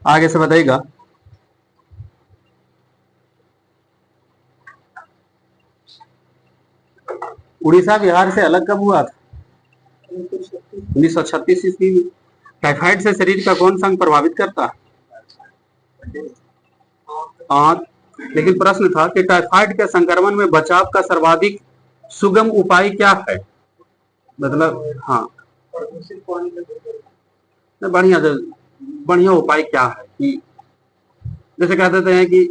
आगे से बताइएगा। उड़ीसा बिहार से अलग कब हुआ था? 1936 ईस्वी में। टाइफाइड से शरीर का कौन सा अंग प्रभावित करता है? आंत। लेकिन प्रश्न था कि टाइफाइड के संक्रमण में बचाव का सर्वाधिक सुगम उपाय क्या है? मतलब हाँ, बढ़िया बढ़िया उपाय क्या है कि जैसे कह देते हैं कि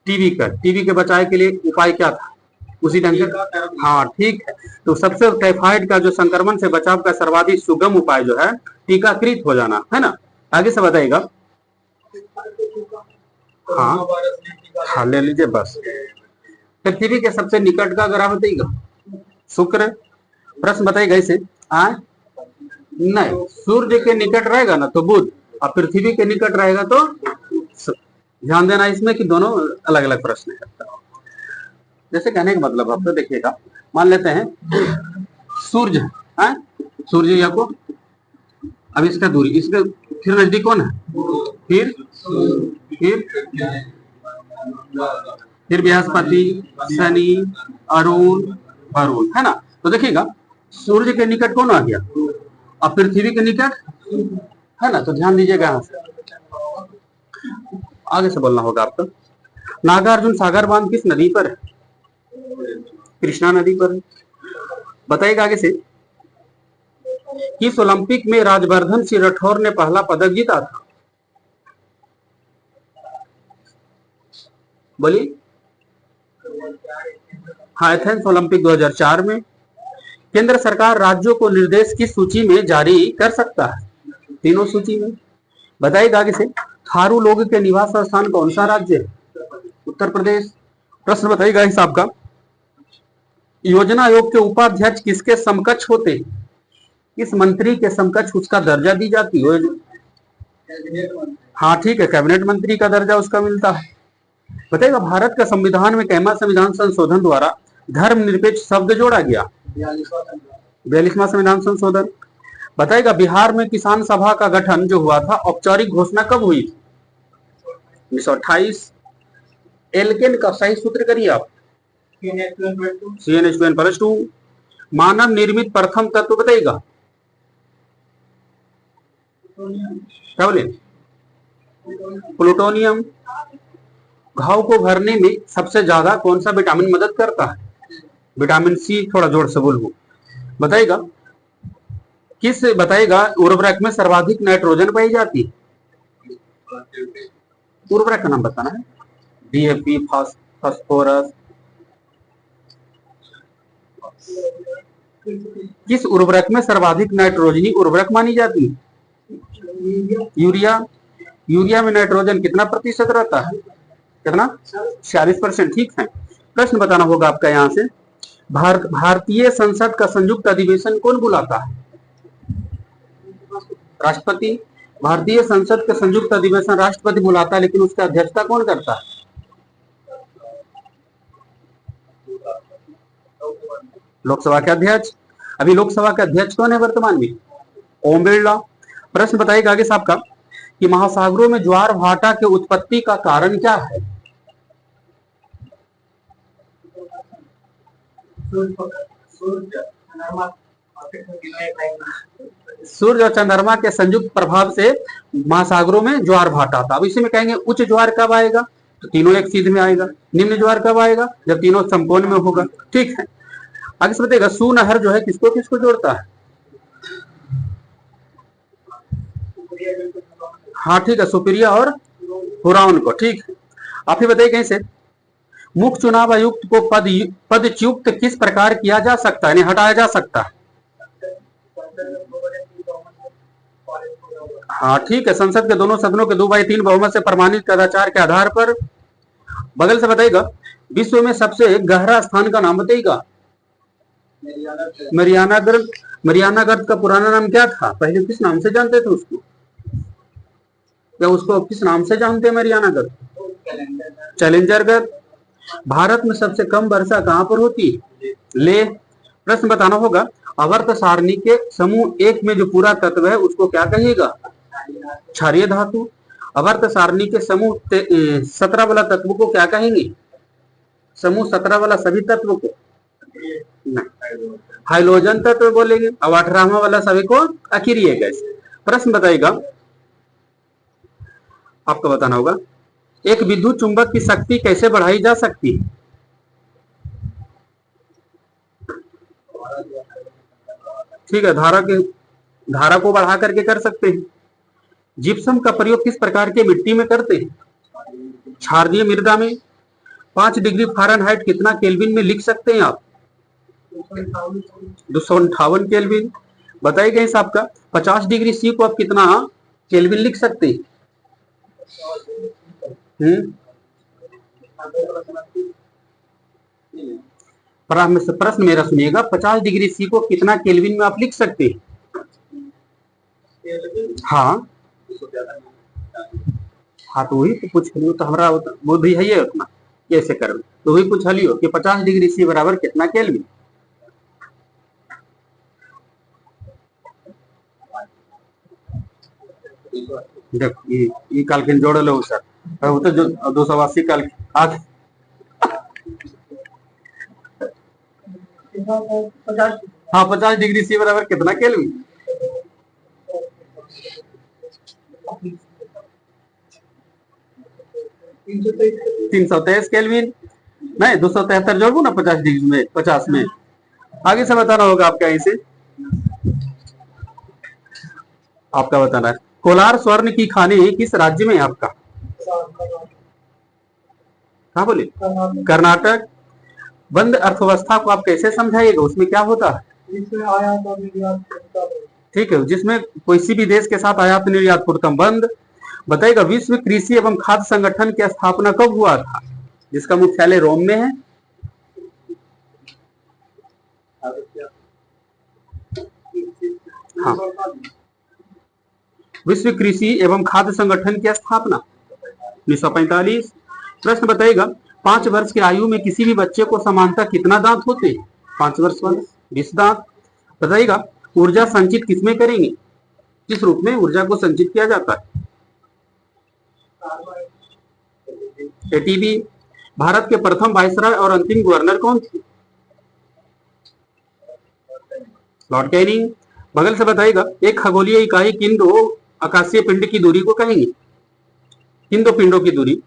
टीबी के बचाव के लिए उपाय क्या था, उसी ढंग से। हाँ ठीक है। तो सबसे टाइफाइड का जो संक्रमण से बचाव का सर्वाधिक सुगम उपाय जो है टीकाकृत हो जाना है ना। आगे से बताइएगा। हाँ हाँ, ले लीजिए बस। पृथ्वी के सबसे निकट का ग्रह बताइएगा। शुक्र। प्रश्न बताइएगा इसे। नहीं, सूर्य के निकट रहेगा ना तो बुध, और पृथ्वी के निकट रहेगा तो ध्यान देना इसमें कि दोनों अलग अलग प्रश्न है। जैसे कहने का मतलब आप तो देखिएगा, मान लेते हैं सूर्य है, सूर्य या को अब इसका दूरी, इसके फिर नजदीक कौन है? फिर फिर बृहस्पति, शनि, अरुण, वरुण है ना। तो देखिएगा सूर्य के निकट कौन आ गया, और पृथ्वी के निकट है ना। तो ध्यान दीजिएगा यहां से, आगे से बोलना होगा आपको। नागार्जुन सागर बांध किस नदी पर है? कृष्णा नदी पर है। बताइएगा आगे से। किस ओलंपिक में राजवर्धन सिंह राठौर ने पहला पदक जीता था? बोलिए। हाँ, एथेंस ओलंपिक 2004 में। केंद्र सरकार राज्यों को निर्देश की सूची में जारी कर सकता है? तीनों सूची में। बताइएगा आगे से। थारू लोग के निवास स्थान कौन सा राज्य है? उत्तर प्रदेश। प्रश्न बताइएगा हिसाब का। योजना आयोग के उपाध्यक्ष किसके समकक्ष होते हैं? किस मंत्री के समकक्ष उसका दर्जा दी जाती है? हाँ ठीक है, कैबिनेट मंत्री का दर्जा उसका मिलता है। बताइएगा भारत का संविधान में कैमा संविधान संशोधन द्वारा धर्मनिरपेक्ष शब्द जोड़ा गया? 42वां संविधान संशोधन। बताइएगा बिहार में किसान सभा का गठन जो हुआ था, औपचारिक घोषणा कब हुई थी? 1928। एल्केन का सही सूत्र करिए आप। CnH2n+2। मानव निर्मित प्रथम तत्व बताइएगा। क्या बोले? प्लूटोनियम। घाव को भरने में सबसे ज्यादा कौन सा विटामिन मदद करता है? Vitamin C. थोड़ा जोर से बोलूं। बताइएगा बताइएगा उर्वरक में सर्वाधिक नाइट्रोजन पाई जाती है? उर्वरक का नाम बताना है। DAP, phosphorus. किस उर्वरक में सर्वाधिक नाइट्रोजनी उर्वरक मानी जाती है? यूरिया। यूरिया में नाइट्रोजन कितना प्रतिशत रहता है? कितना? 46%। ठीक है। प्रश्न बताना होगा आपका यहां से। भारतीय संसद का संयुक्त अधिवेशन कौन बुलाता है? राष्ट्रपति। भारतीय संसद का संयुक्त अधिवेशन राष्ट्रपति बुलाता है, लेकिन उसका अध्यक्षता कौन करता है? लोकसभा के अध्यक्ष। अभी लोकसभा के अध्यक्ष कौन है वर्तमान में? ओम बिरला। प्रश्न बताइएगा आगे साहब का कि महासागरों में ज्वार भाटा के उत्पत्ति का कारण क्या है? सूर्य और चंद्रमा के संयुक्त प्रभाव से महासागरों में ज्वार भाटा था। अब इसी में कहेंगे उच्च ज्वार कब आएगा? तो तीनों एक सीध में आएगा। निम्न ज्वार कब आएगा? जब तीनों समकोण में होगा। ठीक है। आगे से बताइएगा सुनहर जो है किसको किसको जोड़ता है? हाँ ठीक है, सुप्रिया और हुराउन को। ठीक है। आप ही बताइए कहीं से। मुख्य चुनाव आयुक्त को पदच्युत किस प्रकार किया जा सकता है, हटाया जा सकता है? हाँ ठीक है, संसद के दोनों सदनों के 2/3 बहुमत से प्रमाणित कदाचार के आधार पर। बगल से बताइएगा विश्व में सबसे गहरा स्थान का नाम बताइएगा। मरियाना गर्त। मरियाना गर्त का पुराना नाम क्या था? पहले किस नाम से जानते थे उसको? क्या उसको किस नाम से जानते हैं मरियाना गर्त? चैलेंजर गर्त। भारत में सबसे कम वर्षा कहां पर होती है? ले। प्रश्न बताना होगा आवर्त सारणी के समूह 1 में जो पूरा तत्व है उसको क्या कहिएगा? क्षारीय धातु। आवर्त सारणी के समूह 17 वाला तत्व को क्या कहेंगे? समूह 17 वाला सभी तत्व को हाइड्रोजन तत्व बोलेंगे। अब 18वां वाला सभी को अकीरिय गैस। प्रश्न बताइएगा, आपको बताना होगा एक विद्युत चुंबक की शक्ति कैसे बढ़ाई जा सकती है? ठीक है, धारा को बढ़ा करके कर सकते हैं। जिप्सम का प्रयोग किस प्रकार के मिट्टी में करते हैं? क्षारीय मृदा में। 5 डिग्री फ़ारेनहाइट कितना केल्विन में लिख सकते हैं आप? 258 केल्विन। बताइएगा इस आपका 50 डिग्री सी को आप कितना केल्विन लिख सकते हैं? प्रश्न मेरा सुनिएगा, 50 डिग्री सी को कितना केल्विन में आप लिख सकते हैं? हाँ हाँ, तो वही तो पूछ लियो, तो हमारा बुद्धि है ये उतना कैसे कर, तो वही पूछ लियो कि 50 डिग्री सी बराबर कितना केल्विन। देखो ये काल के जोड़ लो सर, वो तो जो 280 काल आज हाँ 50 डिग्री सी बराबर कितना केल्विन? 323 केल्विन। नहीं 273 जोड़ू ना 50 डिग्री में, 50 में आगे से बताना होगा आपका। इसे आपका बताना है कोलार स्वर्ण की खानी किस राज्य में है आपका? कहा बोले? कर्नाटक। बंद अर्थव्यवस्था को आप कैसे समझाइएगा, उसमें क्या होता है? ठीक है, जिसमें किसी भी देश के साथ आयात निर्यात पूर्णतः बंद। बताइएगा विश्व कृषि एवं खाद्य संगठन की स्थापना कब हुआ था, जिसका मुख्यालय रोम में है? हाँ, विश्व कृषि एवं खाद्य संगठन की स्थापना 1945। प्रश्न बताइएगा 5 वर्ष की आयु में किसी भी बच्चे को समानतः कितना दांत होते हैं? 5 वर्ष वाले 20 दांत। बताइएगा ऊर्जा संचित किसमें करेंगे, किस रूप में ऊर्जा को संचित किया जाता है? एटीपी। भारत के प्रथम वायसराय और अंतिम गवर्नर कौन थे? Lord Canning. बगल से बताइएगा एक खगोलीय इकाई किन दो आकाशीय पिंड की दूरी को कहेंगे? किन दो पिंडों की दूरी?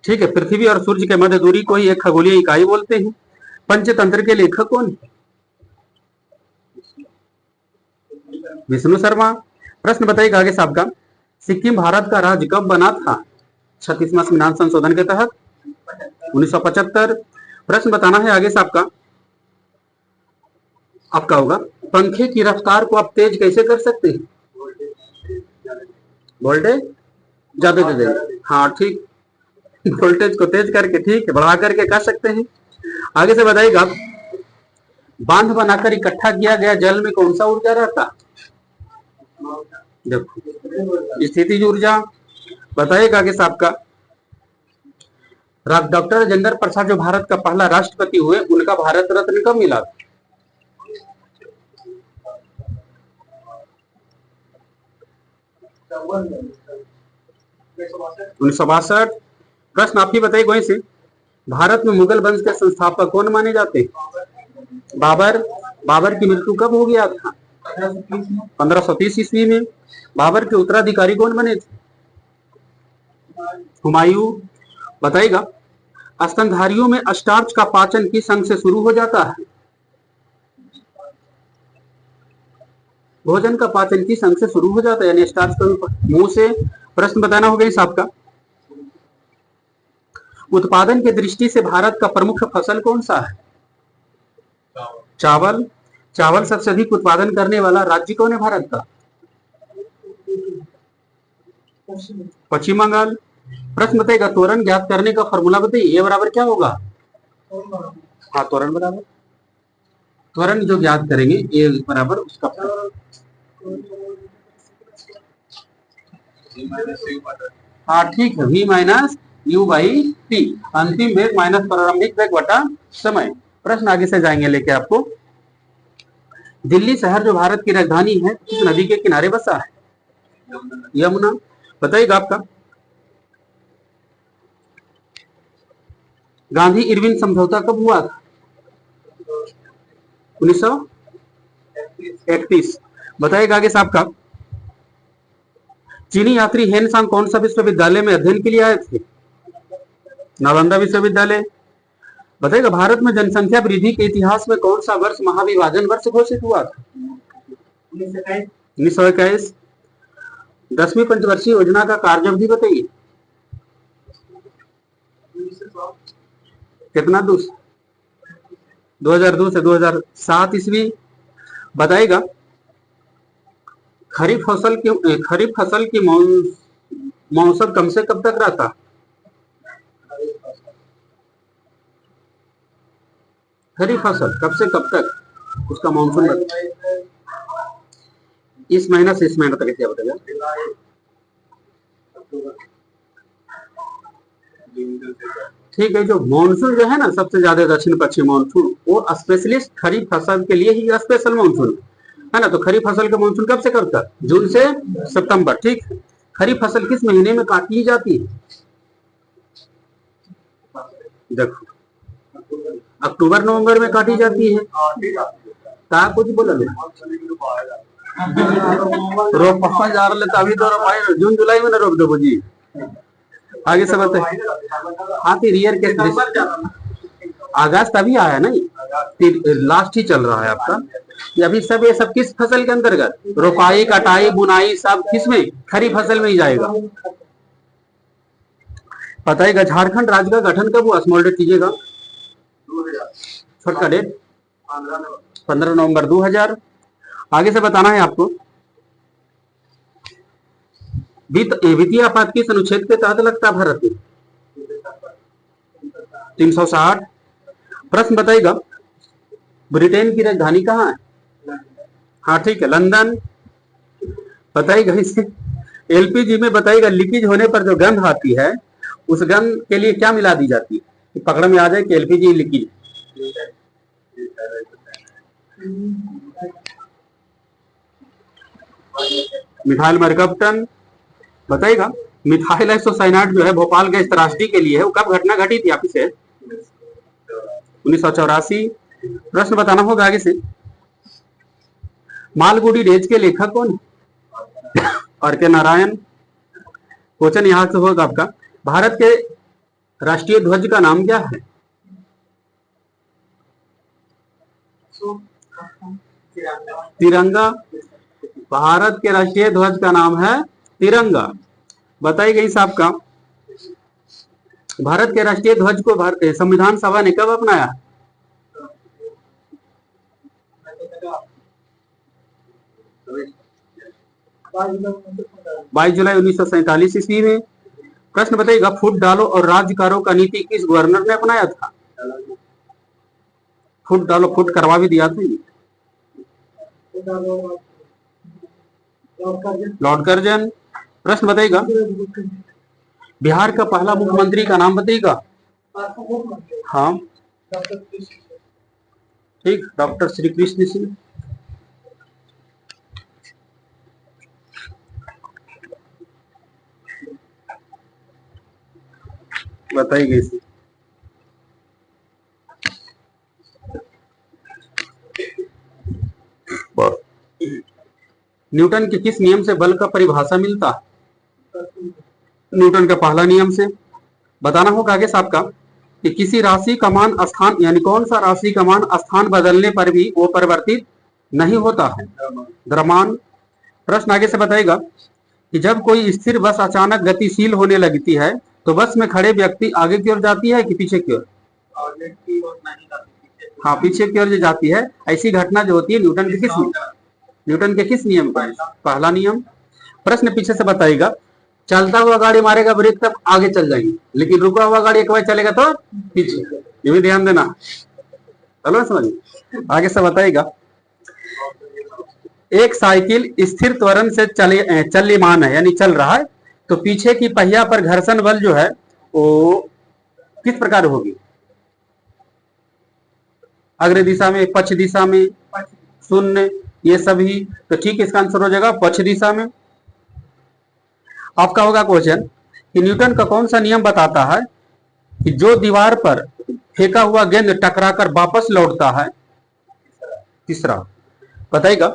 ठीक है, पृथ्वी और सूर्य के मध्य दूरी को ही एक खगोलीय इकाई बोलते हैं। पंचतंत्र के लेखक कौन है? विष्णु शर्मा। प्रश्न बताइएगा आगे साहब का सिक्किम भारत का राज्य कब बना था? 36वां संविधान संशोधन के तहत 1975। प्रश्न बताना है आगे साहब का, आपका होगा पंखे की रफ्तार को आप तेज कैसे कर सकते हैं? वोल्टेज ज्यादा दे देंगे। हाँ ठीक, वोल्टेज को तेज करके ठीक है बढ़ा करके कर सकते हैं। आगे से बताइएगा बांध बनाकर इकट्ठा किया गया जल में कौन सा ऊर्जा रहता? देखो स्थितिज ऊर्जा। बताइएगा आगे साहब का डॉक्टर राजेंद्र प्रसाद जो भारत का पहला राष्ट्रपति हुए उनका भारत रत्न कब मिला? 1962। प्रश्न आप ही बताइए वहीं से भारत में मुगल वंश के संस्थापक कौन माने जाते हैं? बाबर। बाबर की मृत्यु कब हो गया था? 1530 ईस्वी में। बाबर के उत्तराधिकारी कौन बने थे? हुमायूं। बताइएगा स्तनधारियों में स्टार्च का पाचन किस अंग से शुरू हो जाता है? भोजन का पाचन किस अंग से शुरू हो जाता है, यानी स्टार्च का मुंह से। प्रश्न बताना होगा इस आपका उत्पादन की दृष्टि से भारत का प्रमुख फसल कौन सा है? चावल। चावल सबसे अधिक उत्पादन करने वाला राज्य कौन है भारत का? पश्चिम बंगाल। प्रश्न बताइएगा त्वरण ज्ञात करने का फॉर्मूला बताइए, ये बराबर क्या होगा? हाँ त्वरण बराबर, त्वरण जो ज्ञात करेंगे ये बराबर उसका हाँ ठीक है, v minus you by T. अंतिम वेग माइनस प्रारंभिक वेग बटा समय। प्रश्न आगे से जाएंगे लेके आपको दिल्ली शहर जो भारत की राजधानी है किस नदी के किनारे बसा है? यमुना। बताइएगा आपका गांधी इरविन समझौता कब हुआ था? 1931। बताइएगा आगे साहब का चीनी यात्री हेन सांग कौन सा विश्वविद्यालय में अध्ययन के लिए आए थे? नालंदा विश्वविद्यालय। बताइएगा भारत में जनसंख्या वृद्धि के इतिहास में कौन सा वर्ष महाविभाजन वर्ष घोषित हुआ था? 1921। 10वीं पंचवर्षीय योजना का कार्यावधि बताइए। कितना 2002 से 2007 ईस्वी। बताइएगा खरीफ फसल की मौसम कब से कब तक रहता? खरीफ फसल कब से कब तक उसका मानसून इस महीना से इस महीना तक क्या बताइए? ठीक है, जो मानसून जो है ना सबसे ज्यादा दक्षिण पश्चिम मानसून वो स्पेशलिस्ट खरीफ फसल के लिए ही स्पेशल मानसून है ना। तो खरीफ फसल का मानसून कब से कब तक? जून से सितंबर। ठीक है, खरीफ फसल किस महीने में काटी जाती है? देखो अक्टूबर नवंबर में काटी जाती है। कहा कुछ बोला रोप जा रहा अभी तो रोपाई जून जुलाई में ना रोप दो जी। आगे से बताए हाँ रियर के अगस्त अभी आया ना, लास्ट ही चल रहा है आपका। अभी सब ये सब किस फसल के अंतर्गत? रोपाई कटाई बुनाई सब किस में? खरीफ फसल में ही जाएगा। बताइएगा झारखंड राज्य का गठन कब हुआ? स्मॉल डेट कीजिएगा, छोटा डेट 15 नवंबर 2000। आगे से बताना है आपको वित्तीय आपात किस अनुच्छेद के तहत लगता है भारत में? 360। प्रश्न बताइएगा ब्रिटेन की राजधानी कहाँ है? हाँ ठीक है, लंदन। बताइएगा इसे एलपीजी में बताइएगा लीकेज होने पर जो गंध आती है उस गंध के लिए क्या मिला दी जाती है? पकड़ में आ जाए कि एलपीजी लीकेज। मिथाइल मरकप्टन। बताइएगा मिथाइल आइसोसाइनाइड जो है भोपाल गैस त्रासदी के लिए है वो कब घटना घटी थी? आप इसे 1984। प्रश्न बताना होगा आगे से मालगुडी डेज के लेखक कौन? आर के नारायण। क्वेश्चन यहां से होगा आपका भारत के राष्ट्रीय ध्वज का नाम क्या है? तिरंगा। भारत के राष्ट्रीय ध्वज का नाम है तिरंगा। बताइएगा इस आपका भारत के राष्ट्रीय ध्वज को संविधान सभा ने कब अपनाया? 22 जुलाई 1947 ईस्वी में। प्रश्न बताइएगा फुट डालो और राज्यकारों का नीति किस गवर्नर ने अपनाया था? फुट डालो फुट करवा भी दिया था लॉर्ड कर्जन। प्रश्न बताइएगा बिहार का पहला मुख्यमंत्री का नाम बताइएगा। हाँ ठीक, डॉक्टर श्री कृष्ण सिंह। बताइए इसे न्यूटन के किस नियम से बल का परिभाषा मिलता है? न्यूटन का पहला नियम से। बताना होगा आगे साहब का कि किसी राशि का मान स्थान यानी कौन सा राशि का मान स्थान बदलने पर भी वो परिवर्तित नहीं होता है? द्रव्यमान। प्रश्न आगे से बताएगा कि जब कोई स्थिर बस अचानक गतिशील होने लगती है तो बस में खड़े व्यक्ति आगे की ओर जाती है कि पीछे की ओर? हाँ पीछे की ओर जाती है। ऐसी घटना जो होती है न्यूटन के किस नियम का? पहला नियम। प्रश्न पीछे से बताइएगा चलता हुआ गाड़ी मारेगा ब्रेक तब आगे चल जाएगी, लेकिन रुका हुआ गाड़ी एक बार चलेगा तो पीछे। ये भी ध्यान देना, चलो समझिए। आगे से बताइएगा एक साइकिल स्थिर त्वरण से चलमान है यानी चल रहा है तो पीछे की पहिया पर घर्षण बल जो है वो किस प्रकार होगी? अग्र दिशा में, पक्ष दिशा में, शून्य, ये सभी। तो ठीक, इसका आंसर हो जाएगा पक्ष दिशा में। आपका होगा क्वेश्चन कि न्यूटन का कौन सा नियम बताता है कि जो दीवार पर फेंका हुआ गेंद टकराकर वापस लौटता है। तीसरा बताइएगा,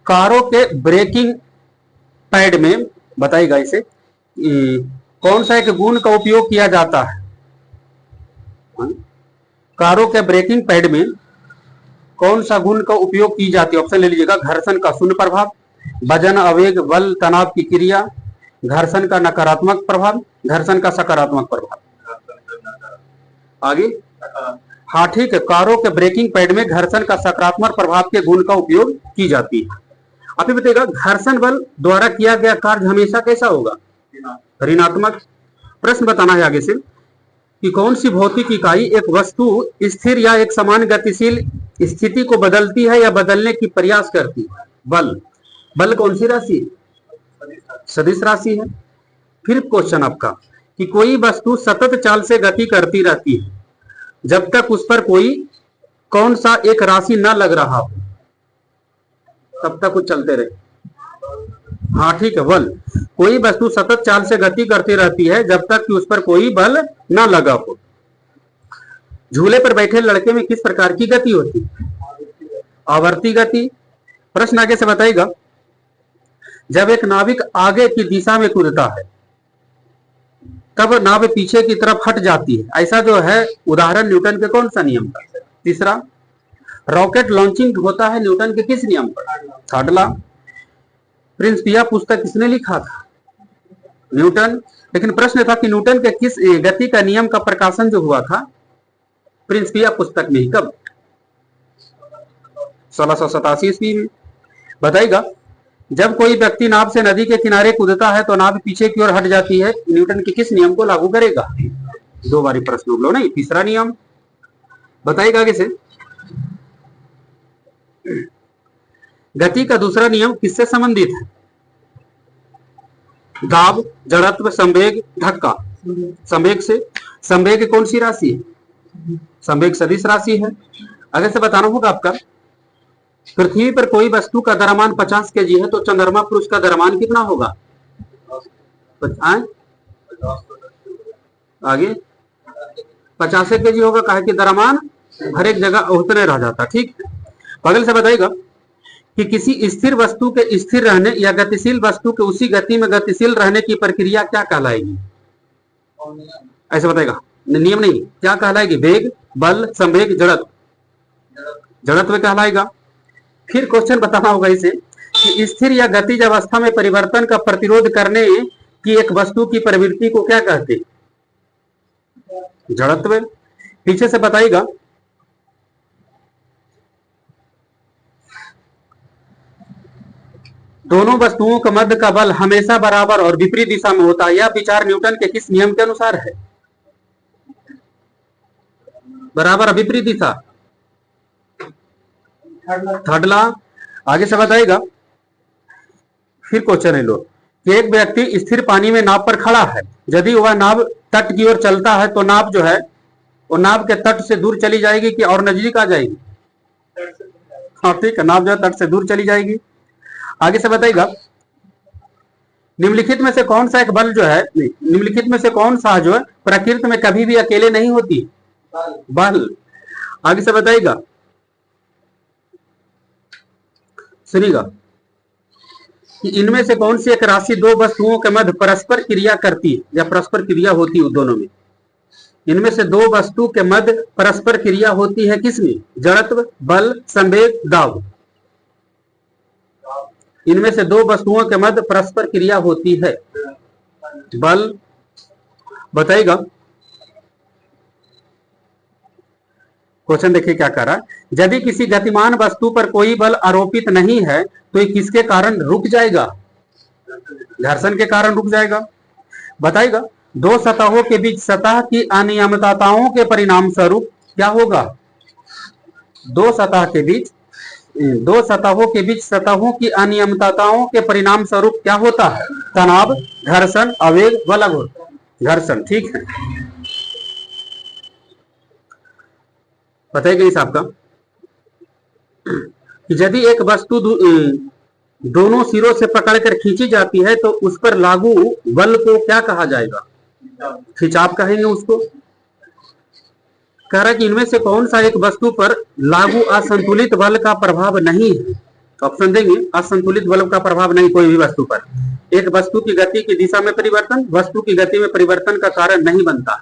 कारों के ब्रेकिंग पैड में, बताइएगा इसे, कौन सा एक गुण का उपयोग किया जाता है। कारों के ब्रेकिंग पैड में कौन सा गुण का उपयोग की जाती है। ऑप्शन ले लीजिएगा, घर्षण का शून्य प्रभाव, वजन, आवेग, बल, तनाव की क्रिया, घर्षण का नकारात्मक प्रभाव, घर्षण का सकारात्मक प्रभाव। आगे, हाँ ठीक है, कारों के ब्रेकिंग पैड में घर्षण का सकारात्मक प्रभाव के गुण का उपयोग की जाती है। आप ही बताइएगा, घर्षण बल द्वारा किया गया कार्य हमेशा कैसा होगा, ऋणात्मक। प्रश्न बताना है आगे से कि कौन सी भौतिक इकाई एक वस्तु स्थिर या एक समान गतिशील स्थिति को बदलती है या बदलने की प्रयास करती है। बल, बल कौन सी राशि, सदिश राशि है। फिर क्वेश्चन आपका कि कोई वस्तु सतत चाल से गति करती रहती है जब तक उस पर कोई कौन सा एक राशि न लग रहा हो, तब तक कुछ चलते रहे। हाँ ठीक है, बल। कोई वस्तु सतत चाल से गति करती रहती है जब तक कि उस पर कोई बल न लगा हो। झूले पर बैठे लड़के में किस प्रकार की गति होती है, आवर्ती गति। प्रश्न आगे से बताइएगा, जब एक नाविक आगे की दिशा में कूदता है तब नाव पीछे की तरफ हट जाती है, ऐसा जो है उदाहरण न्यूटन के कौन सा नियम का। तीसरा, रॉकेट लॉन्चिंग होता है न्यूटन के किस नियम पर। Third law. प्रिंसिपिया पुस्तक किसने लिखा था, न्यूटन। लेकिन प्रश्न था कि न्यूटन के किस गति का नियम का प्रकाशन जो हुआ था प्रिंसिपिया पुस्तक में, कब, 1687 ईस्वी में। बताइएगा, जब कोई व्यक्ति नाव से नदी के किनारे कूदता है तो नाव पीछे की ओर हट जाती है, न्यूटन के किस नियम को लागू करेगा। दो बारी प्रश्न बोलो नहीं, तीसरा नियम। बताइएगा आगे से, गति का दूसरा नियम किससे संबंधित है, दाब, जड़त्व, संवेग, धक्का। संवेग से। संवेग कौन सी राशि है, संवेग सदिश राशि है। आगे से बताना होगा आपका, पृथ्वी पर कोई वस्तु का द्रव्यमान 50 केजी है तो चंद्रमा पर उसका द्रव्यमान कितना होगा, आगे 50 केजी होगा, कहा कि द्रव्यमान हर एक जगह उतने रह जाता। ठीक है, बगल से बताइएगा कि किसी स्थिर वस्तु के स्थिर रहने या गतिशील वस्तु के उसी गति में गतिशील रहने की प्रक्रिया क्या कहलाएगी। ऐसे बताएगा, नियम नहीं, क्या कहलाएगी, वेग, बल, संवेग, जड़त्व। जड़त्व कहलाएगा। फिर क्वेश्चन बताना होगा इसे कि स्थिर या गतिज अवस्था में परिवर्तन का प्रतिरोध करने की एक वस्तु की प्रवृत्ति को क्या कहते हैं, जड़त्व। पीछे से बताइएगा, दोनों वस्तुओं के मध्य का बल हमेशा बराबर और विपरीत दिशा में होता है। यह विचार न्यूटन के किस नियम के अनुसार है, बराबर और विपरीत दिशा, थर्ड लॉ। आगे से बताएगा, फिर क्वेश्चन है लो कि एक व्यक्ति स्थिर पानी में नाव पर खड़ा है, यदि वह नाव तट की ओर चलता है तो नाव जो है वो नाव के तट से दूर चली जाएगी कि और नजदीक आ जाएगी। हाँ ठीक है, नाव जो है तट से दूर चली जाएगी। आगे से बताइएगा, निम्नलिखित में से कौन सा एक बल जो है, निम्नलिखित में से कौन सा जो है प्रकृति में कभी भी अकेले नहीं होती, बल। आगे से बताइएगा, सुनिएगा कि इनमें से कौन सी एक राशि दो वस्तुओं के मध्य परस्पर क्रिया करती है या परस्पर क्रिया होती है दोनों में। इनमें से दो वस्तु के मध्य परस्पर क्रिया होती है किसमें, जड़त्व, बल, संवेग, दाब। इनमें से दो वस्तुओं के मध्य परस्पर क्रिया होती है, बल। बताइएगा, क्वेश्चन देखिए क्या कर रहा है, यदि किसी गतिमान वस्तु पर कोई बल आरोपित नहीं है तो ये किसके कारण रुक जाएगा, घर्षण के कारण रुक जाएगा। बताइएगा, दो सतहों के बीच सतह की अनियमितताओं के परिणाम स्वरूप क्या होगा, दो सतहों के बीच सतहों की अनियमितताओं के परिणाम स्वरूप क्या होता है, तनाव, घर्षण, आवेग, बल, घर्षण। ठीक है, बताइएगा इस आपका कि यदि एक वस्तु दोनों सिरों से पकड़कर खींची जाती है तो उस पर लागू बल को क्या कहा जाएगा? खिंचाव कहेंगे उसको। कह रहा है कि इनमें से कौन सा एक वस्तु पर लागू असंतुलित बल का प्रभाव नहीं है? ऑप्शन देंगे, असंतुलित बल का प्रभाव नहीं कोई भी वस्तु पर। एक वस्तु की गति की दिशा में परिवर्तन वस्तु की गति में परिवर्तन का कारण नहीं बनता।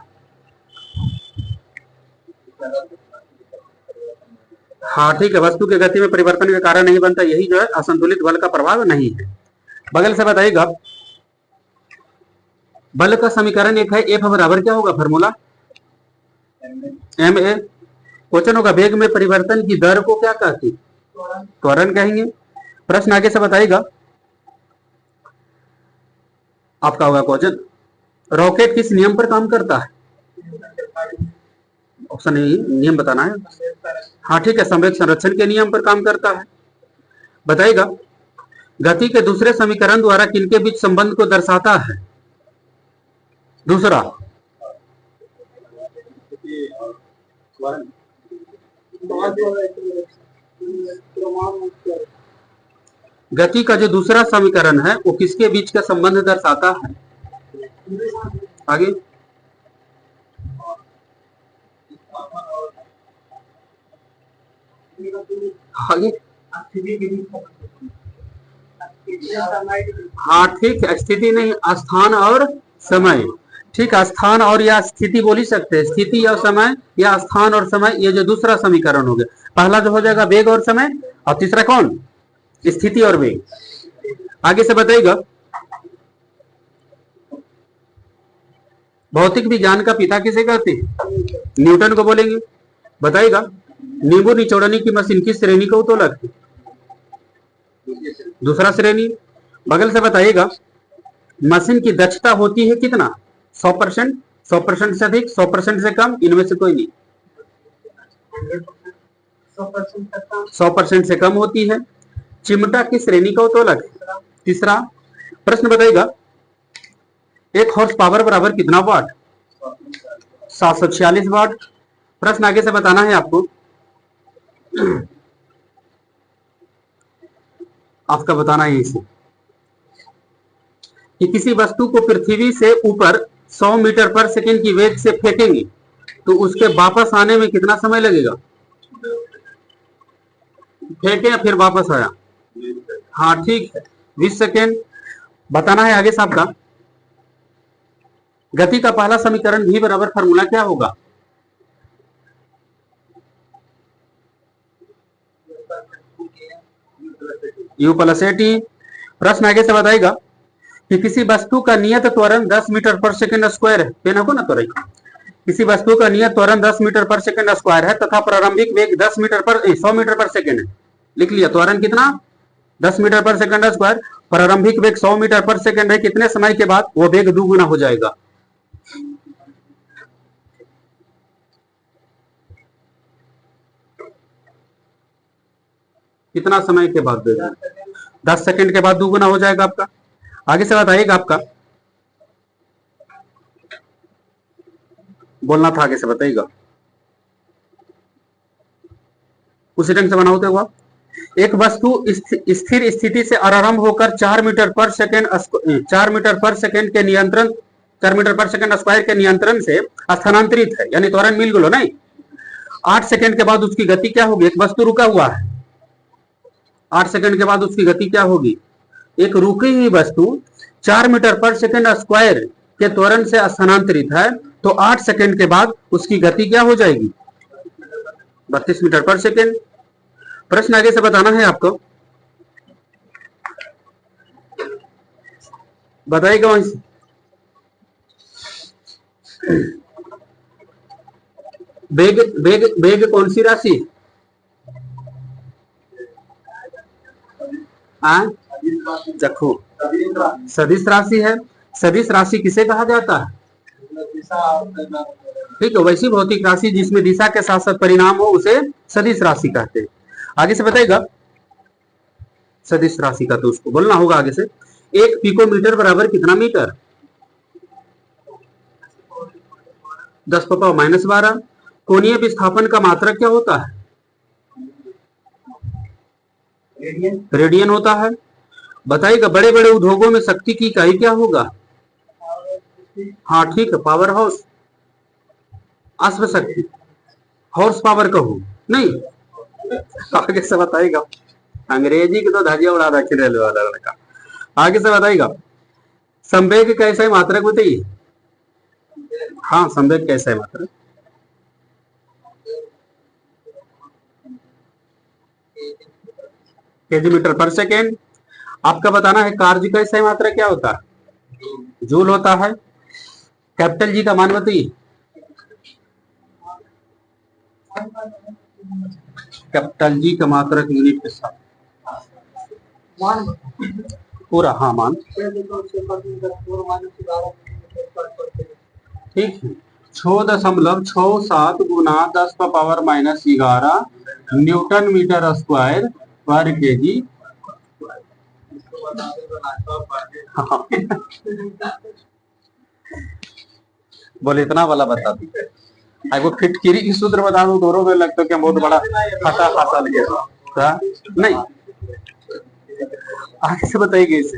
हाँ ठीक है, वस्तु की गति में परिवर्तन का कारण नहीं बनता, यही जो है असंतुलित बल का प्रभाव नहीं है। बगल से बताइएगा, बल का समीकरण एक है, एफ बराबर क्या होगा फॉर्मूला? M A. क्वेश्चन होगा वेग में परिवर्तन की दर को क्या कहते? त्वरण कहेंगे। प्रश्न आगे से बताइएगा, आपका होगा क्वेश्चन, रॉकेट किस नियम पर काम करता है? ऑप्शन नहीं, नियम बताना है। हाँ ठीक है, संवेग संरक्षण के नियम पर काम करता है। बताइएगा, गति के दूसरे समीकरण द्वारा किनके बीच संबंध को दर्शाता है? दूसरा, गति का जो दूसरा समीकरण है वो किसके बीच का संबंध दर्शाता है? आगे, आगे, हाँ ठीक है, स्थिति नहीं, स्थान और समय। ठीक है, स्थान और या स्थिति बोल ही सकते हैं, स्थिति और समय या स्थान और समय, ये जो दूसरा समीकरण हो गया। पहला जो हो जाएगा वेग और समय, और तीसरा कौन? स्थिति और वेग। आगे से बताइएगा, भौतिक विज्ञान का पिता किसे कहते हैं? न्यूटन को बोलेंगे। बताइएगा, नींबू निचोड़ने की मशीन किस श्रेणी को उत्तोलक है? दूसरा श्रेणी। बगल से बताइएगा, मशीन की दक्षता होती है कितना? 100%, 100% से अधिक, 100% से कम, इनमें से कोई नहीं। 100% से कम होती है। चिमटा किस श्रेणी का उत्तोलक है? तीसरा। प्रश्न बताइएगा, एक हॉर्स पावर बराबर कितना वाट? 746 वाट। प्रश्न आगे से बताना है आपको, आपका बताना है इसे कि किसी वस्तु को पृथ्वी से ऊपर 100 मीटर पर सेकंड की वेग से फेंकेंगे तो उसके वापस आने में कितना समय लगेगा? फेंके या फिर वापस आया? हाँ ठीक है, 20 सेकेंड। बताना है आगे साहब का, गति का पहला समीकरण भी बराबर फार्मूला क्या होगा? U plus A T. प्रश्न आगे से बताएगा कि किसी वस्तु का नियत त्वरण 10 मीटर पर सेकंड स्क्वायर है। पेन को ना तो किसी वस्तु का नियत त्वरण 10 मीटर पर सेकंड स्क्वायर है तथा प्रारंभिक वेग 10 मीटर पर 100 मीटर पर सेकंड है। लिख लिया, त्वरण कितना? 10 मीटर पर सेकंड स्क्वायर, प्रारंभिक वेग 100 मीटर पर सेकंड है। कितने समय के बाद वो वेग दुगुना हो जाएगा? कितना समय के बाद? 10 सेकंड के बाद दुगुना हो जाएगा आपका। आगे से बताइएगा, आपका बोलना था, आगे से बताइएगा, उसी ढंग से बना होता हुआ। एक वस्तु स्थिर स्थिति से आरंभ होकर 4 मीटर पर सेकंड के नियंत्रण 4 मीटर पर सेकंड स्क्वायर के नियंत्रण से स्थानांतरित है, यानी त्वरण मिल गलो नहीं। 8 सेकंड के बाद उसकी गति क्या होगी? एक वस्तु रुका हुआ है, 8 सेकंड के बाद उसकी गति क्या होगी? एक रुकी हुई वस्तु 4 मीटर पर सेकंड स्क्वायर के त्वरण से स्थानांतरित है, तो 8 सेकंड के बाद उसकी गति क्या हो जाएगी? 32 मीटर पर सेकंड। प्रश्न आगे से बताना है आपको, बताइएगा वहीं से। वेग वेग वेग कौन सी राशि? देखो, सदिश राशि है। सदिश राशि किसे कहा जाता है? ठीक है, वैसी भौतिक राशि जिसमें दिशा के साथ साथ परिणाम हो उसे सदिश राशि कहते हैं। आगे से बताएगा सदिश राशि का, तो उसको बोलना होगा आगे से। एक पिकोमीटर बराबर कितना मीटर? 10⁻⁻12। कोणीय विस्थापन का मात्रक क्या होता है? रेडियन होता है। बताइएगा बड़े बड़े उद्योगों में शक्ति की इकाई क्या होगा? हाँ ठीक है, पावर हाउस, अश्व शक्ति, हॉर्स पावर कहूं नहीं। आगे से बताइएगा, अंग्रेजी की तो धजिया उड़ा रखी रेलवे वाला लड़का। आगे से बताइएगा, संवेग कैसा है मात्रक बताइए। हाँ संवेग कैसा है मात्रक? केजी मीटर पर सेकेंड। आपका बताना है कार्य का सही मात्रा क्या होता है? जूल होता है। कैपिटल जी का मान बताइए। कैपिटल जी का मात्रक यूनिट के साथ पूरा, हाँ मान ठीक है। 6.67 गुना 10⁻⁻11 न्यूटन मीटर स्क्वायर पर केजी। बोले इतना वाला बता दी। वो फिटकिरी की सूत्र बता दो, दोनों में लगता है कि बहुत बड़ा खाता खासा लगे नहीं। आगे से बताइए इसे।